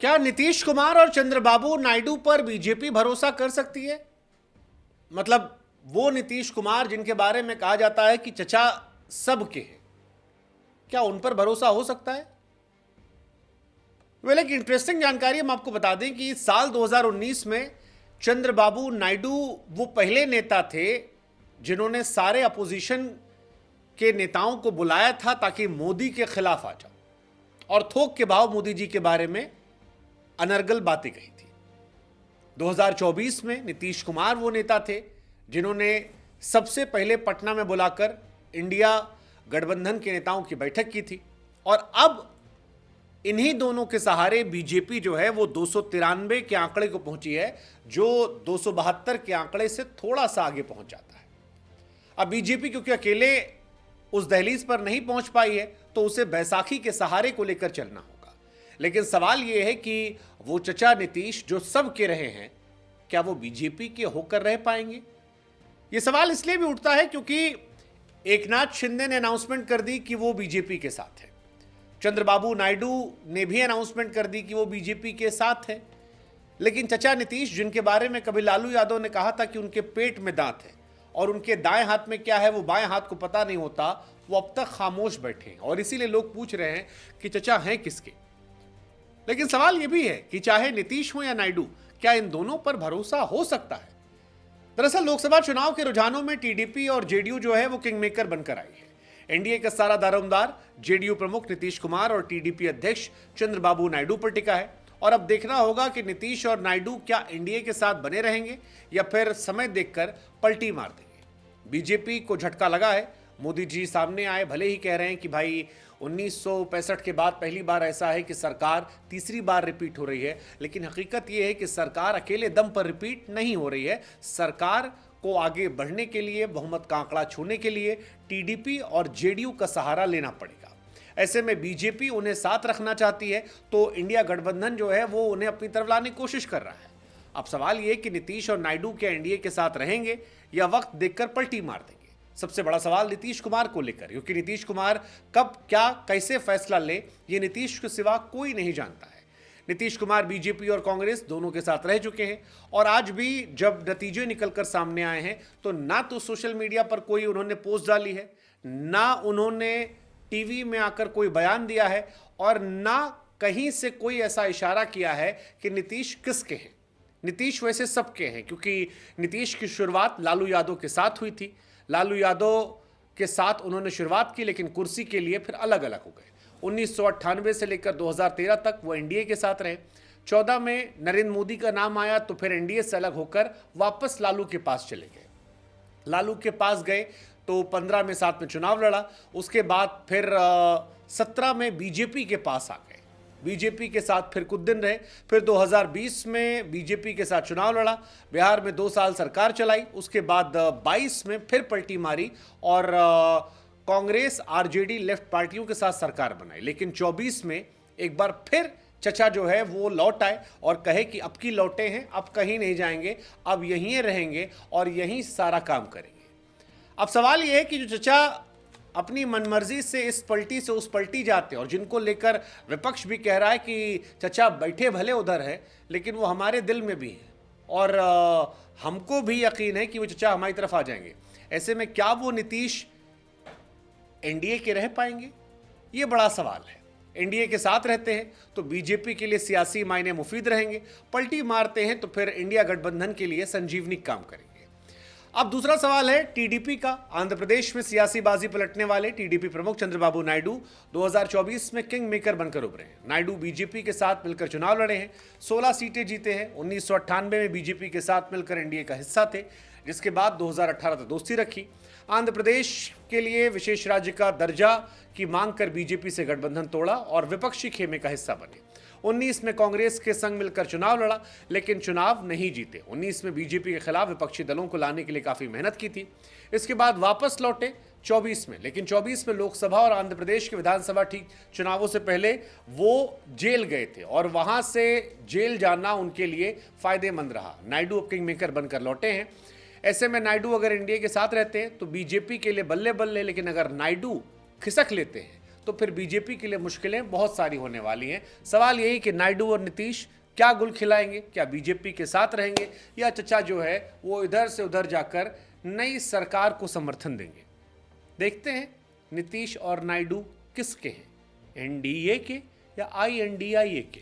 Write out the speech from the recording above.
क्या नीतीश कुमार और चंद्रबाबू नायडू पर बीजेपी भरोसा कर सकती है? मतलब वो नीतीश कुमार जिनके बारे में कहा जाता है कि चचा सबके हैं, क्या उन पर भरोसा हो सकता है? एक इंटरेस्टिंग जानकारी हम आपको बता दें कि साल 2019 में चंद्रबाबू नायडू वो पहले नेता थे जिन्होंने सारे अपोजिशन के नेताओं को बुलाया था ताकि मोदी के खिलाफ आ जाओ और थोक के भाव मोदी जी के बारे में अनर्गल बातें कही थी। 2024 में नीतीश कुमार वो नेता थे जिन्होंने सबसे पहले पटना में बुलाकर इंडिया गठबंधन के नेताओं की बैठक की थी और अब इन्हीं दोनों के सहारे बीजेपी जो है वो 293 के आंकड़े को पहुंची है, जो 272 के आंकड़े से थोड़ा सा आगे पहुंच जाता है। अब बीजेपी क्योंकि अकेले उस दहलीज पर नहीं पहुंच पाई है तो उसे बैसाखी के सहारे को लेकर चलना होगा। लेकिन सवाल यह है कि वो चचा नीतीश जो सब के रहे हैं, क्या वो बीजेपी के होकर रह पाएंगे? यह सवाल इसलिए भी उठता है क्योंकि एकनाथ शिंदे ने अनाउंसमेंट कर दी कि वो बीजेपी के साथ है, चंद्रबाबू नायडू ने भी अनाउंसमेंट कर दी कि वो बीजेपी के साथ है, लेकिन चचा नीतीश जिनके बारे में कभी लालू यादव ने कहा था कि उनके पेट में दांत है और उनके दाएं हाथ में क्या है वो बाएं हाथ को पता नहीं होता, वो अब तक खामोश बैठे हैं और इसीलिए लोग पूछ रहे हैं कि चचा हैं किसके। लेकिन सवाल यह भी है कि चाहे नीतीश हो या नायडू, क्या इन दोनों पर भरोसा हो सकता है? दरअसल लोकसभा चुनाव के रुझानों में टीडीपी और जेडीयू जो है वो किंग मेकर बनकर आई है। एनडीए का सारा दारोमदार जेडीयू प्रमुख नीतीश कुमार और टीडीपी अध्यक्ष चंद्रबाबू नायडू पर टिका है और अब देखना होगा कि नीतीश और नायडू क्या एनडीए के साथ बने रहेंगे या फिर समय देखकर पलटी मार देंगे। बीजेपी को झटका लगा है। मोदी जी सामने आए, भले ही कह रहे हैं कि भाई 1965 के बाद पहली बार ऐसा है कि सरकार तीसरी बार रिपीट हो रही है, लेकिन हकीकत यह है कि सरकार अकेले दम पर रिपीट नहीं हो रही है। सरकार को आगे बढ़ने के लिए, बहुमत का आंकड़ा छूने के लिए टीडीपी और जेडीयू का सहारा लेना पड़ेगा। ऐसे में बीजेपी उन्हें साथ रखना चाहती है तो इंडिया गठबंधन जो है वो उन्हें अपनी तरफ लाने की कोशिश कर रहा है। अब सवाल यह कि नीतीश और नायडू क्या एनडीए के साथ रहेंगे या वक्त देखकर पलटी मार देंगे? सबसे बड़ा सवाल नीतीश कुमार को लेकर, क्योंकि नीतीश कुमार कब क्या कैसे फैसला ले ये नीतीश के सिवा कोई नहीं जानता है। नीतीश कुमार बीजेपी और कांग्रेस दोनों के साथ रह चुके हैं और आज भी जब नतीजे निकलकर सामने आए हैं तो ना तो सोशल मीडिया पर कोई उन्होंने पोस्ट डाली है, ना उन्होंने टीवी में आकर कोई बयान दिया है और ना कहीं से कोई ऐसा इशारा किया है कि नीतीश किसके हैं। नीतीश वैसे सबके हैं, क्योंकि नीतीश की शुरुआत लालू यादव के साथ हुई थी। लालू यादव के साथ उन्होंने शुरुआत की लेकिन कुर्सी के लिए फिर अलग अलग हो गए। 1998 से लेकर 2013 तक वो एनडीए के साथ रहे। 14 में नरेंद्र मोदी का नाम आया तो फिर एनडीए से अलग होकर वापस लालू के पास चले गए। लालू के पास गए तो 15 में साथ में चुनाव लड़ा। उसके बाद फिर 17 में बीजेपी के पास आ गए, बीजेपी के साथ फिर कुछ दिन रहे। फिर 2020 में बीजेपी के साथ चुनाव लड़ा, बिहार में 2 साल सरकार चलाई। उसके बाद 22 में फिर पलटी मारी और कांग्रेस आरजेडी लेफ्ट पार्टियों के साथ सरकार बनाई। लेकिन 24 में एक बार फिर चचा जो है वो लौट आए और कहे कि अब की लौटे हैं, अब कहीं नहीं जाएंगे, अब यहीं रहेंगे और यहीं सारा काम करेंगे। अब सवाल यह है कि जो चचा अपनी मनमर्जी से इस पलटी से उस पलटी जाते हैं और जिनको लेकर विपक्ष भी कह रहा है कि चचा बैठे भले उधर है लेकिन वो हमारे दिल में भी है और हमको भी यकीन है कि वो चचा हमारी तरफ आ जाएंगे। ऐसे में क्या वो नीतीश एनडीए के रह पाएंगे? ये बड़ा सवाल है। एनडीए के साथ रहते हैं तो बीजेपी के लिए सियासी मायने मुफीद रहेंगे, पलटी मारते हैं तो फिर इंडिया गठबंधन के लिए संजीवनी काम करेंगे। अब दूसरा सवाल है टीडीपी का। आंध्र प्रदेश में सियासी बाजी पलटने वाले टीडीपी प्रमुख चंद्रबाबू नायडू 2024 में किंग मेकर बनकर उभरे हैं। नायडू बीजेपी के साथ मिलकर चुनाव लड़े हैं, 16 सीटें जीते हैं। 1998 में बीजेपी के साथ मिलकर एनडीए का हिस्सा थे, जिसके बाद 2018 तक दोस्ती रखी। आंध्र प्रदेश के लिए विशेष राज्य का दर्जा की मांग कर बीजेपी से गठबंधन तोड़ा और विपक्षी खेमे का हिस्सा बने। 19 में कांग्रेस के संग मिलकर चुनाव लड़ा लेकिन चुनाव नहीं जीते। 19 में बीजेपी के खिलाफ विपक्षी दलों को लाने के लिए काफी मेहनत की थी। इसके बाद वापस लौटे 24 में, लेकिन 24 में लोकसभा और आंध्र प्रदेश के विधानसभा ठीक चुनावों से पहले वो जेल गए थे और वहां से जेल जाना उनके लिए फायदेमंद रहा। नायडू अब किंग मेकर बनकर लौटे हैं। ऐसे में नायडू अगर एनडीए के साथ रहते हैं तो बीजेपी के लिए बल्ले बल्ले, लेकिन अगर नायडू खिसक लेते हैं तो फिर बीजेपी के लिए मुश्किलें बहुत सारी होने वाली हैं। सवाल यही कि नायडू और नीतीश क्या गुल खिलाएंगे, क्या बीजेपी के साथ रहेंगे या चचा जो है वो इधर से उधर जाकर नई सरकार को समर्थन देंगे। देखते हैं नीतीश और नायडू किसके हैं, एनडीए के या आईएनडीआईए के।